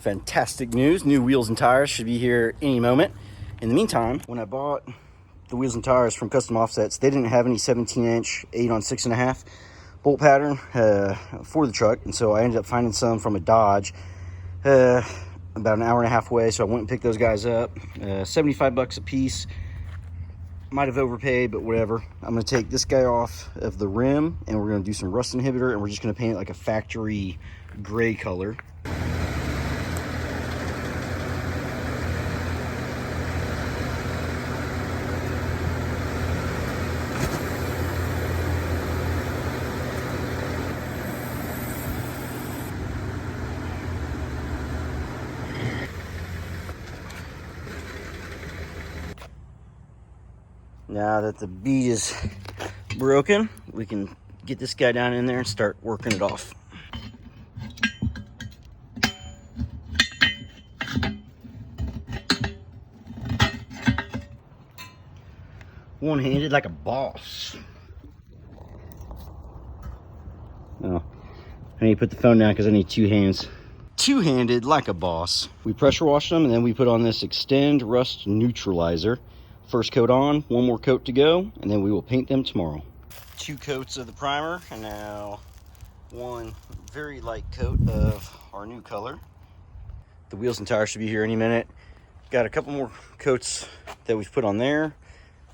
Fantastic news. New wheels and tires should be here any moment. In the meantime, when I bought the wheels and tires from Custom Offsets, they didn't have any 17-inch 8 on 6.5 bolt pattern for the truck. And so I ended up finding some from a Dodge about an hour and a half away. So I went and picked those guys up. 75 bucks a piece. Might have overpaid, but whatever. I'm going to take this guy off of the rim and we're going to do some rust inhibitor, and we're just going to paint it like a factory gray color. Now that the bead is broken, we can get this guy down in there and start working it off. One-handed like a boss. Oh, I need to put the phone down because I need two hands. Two-handed like a boss. We pressure wash them and then we put on this Extend Rust Neutralizer. First coat on, one more coat to go, and then we will paint them tomorrow. 2 coats of the primer, and now one very light coat of our new color. The wheels and tires should be here any minute. Got a couple more coats that we've put on there.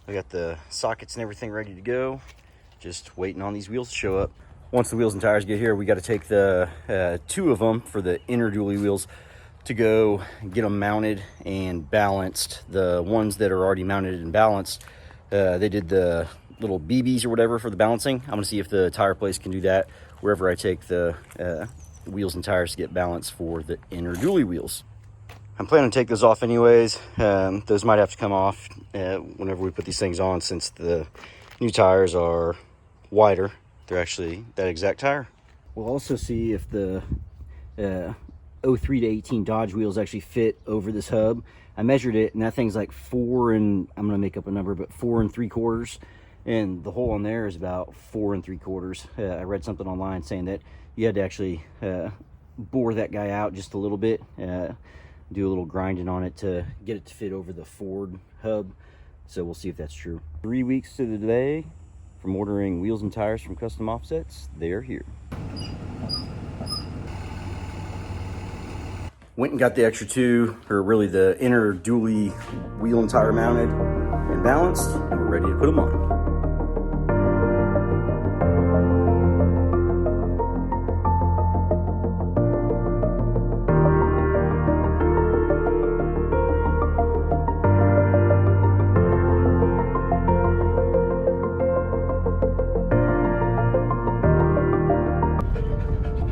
I got the sockets and everything ready to go. Just waiting on these wheels to show up. Once the wheels and tires get here, we got to take the 2 of them for the inner dually wheels to go get them mounted and balanced. The ones that are already mounted and balanced, they did the little BBs or whatever for the balancing. I'm gonna see if the tire place can do that wherever I take the wheels and tires to get balanced for the inner dually wheels. I'm planning to take those off anyways. Those might have to come off whenever we put these things on, since the new tires are wider. They're actually that exact tire. We'll also see if the 03 to 18 Dodge wheels actually fit over this hub. I measured it and that thing's like 4 and, I'm gonna make up a number, but 4 3/4, and the hole on there is about 4 3/4. I read something online saying that you had to actually bore that guy out just a little bit, do a little grinding on it to get it to fit over the Ford hub. So we'll see if that's true. 3 weeks to the day from ordering wheels and tires from Custom Offsets. They're here. Went and got the extra 2, or really the inner dually wheel and tire mounted and balanced, and we're ready to put them on.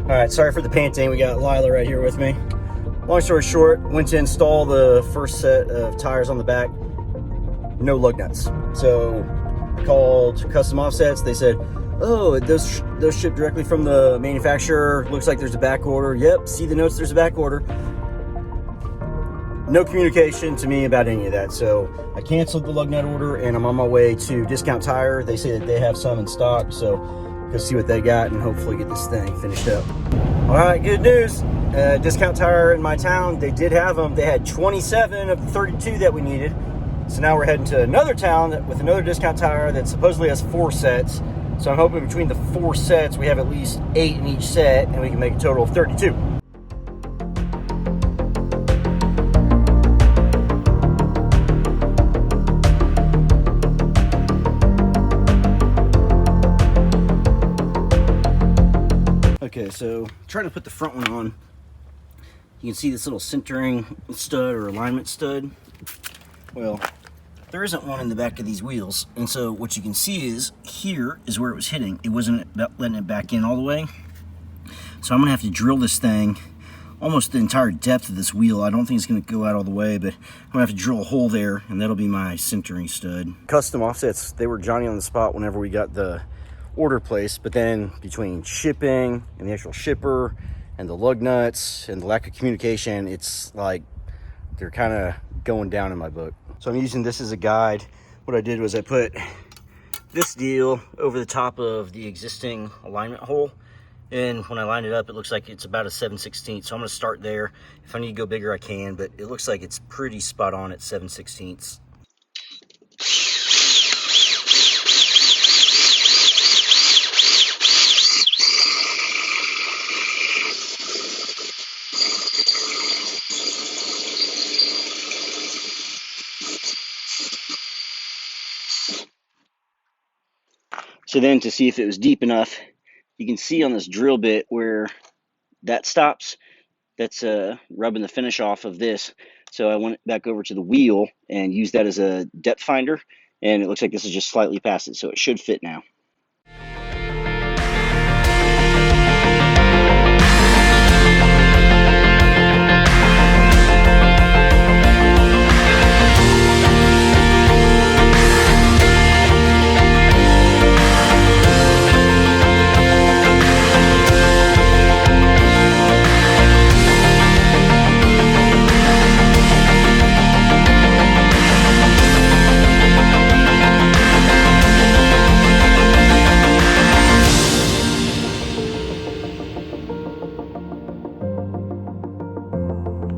All right, sorry for the painting. We got Lila right here with me. Long story short, went to install the first set of tires on the back, no lug nuts. So I called Custom Offsets. They said, oh, those ship directly from the manufacturer. Looks like there's a back order. Yep, see the notes, there's a back order. No communication to me about any of that. So I canceled the lug nut order and I'm on my way to Discount Tire. They say that they have some in stock, so go see what they got and hopefully get this thing finished up. All right, good news. Discount Tire in my town, they did have them. They had 27 of the 32 that we needed. So now we're heading to another town with another Discount Tire that supposedly has 4 sets. So I'm hoping between the 4 sets, we have at least 8 in each set and we can make a total of 32. Okay, so trying to put the front one on. You can see this little centering stud or alignment stud. Well, there isn't one in the back of these wheels. And so what you can see is here is where it was hitting. It wasn't letting it back in all the way. So I'm gonna have to drill this thing almost the entire depth of this wheel. I don't think it's gonna go out all the way, but I'm gonna have to drill a hole there and that'll be my centering stud. Custom Offsets, they were Johnny on the spot whenever we got the order placed, but then between shipping and the actual shipper and the lug nuts and the lack of communication, it's like they're kind of going down in my book. So I'm using this as a guide. What I did was I put this deal over the top of the existing alignment hole, And when I line it up, it looks like it's about a 7/16. So I'm gonna start there. If I need to go bigger, I can, but it looks like it's pretty spot on at 7/16. So then to see if it was deep enough, you can see on this drill bit where that stops. That's rubbing the finish off of this. So I went back over to the wheel and used that as a depth finder, and it looks like this is just slightly past it, so it should fit now.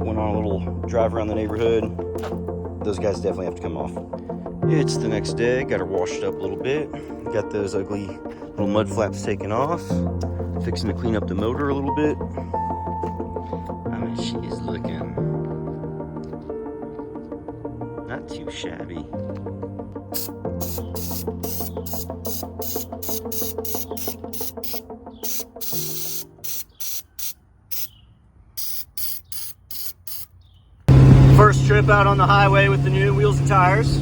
Went on a little drive around the neighborhood. Those guys definitely have to come off. It's the next day, got her washed up a little bit. Got those ugly little mud flaps taken off. Fixing to clean up the motor a little bit. I mean, she is looking not too shabby. First trip out on the highway with the new wheels and tires.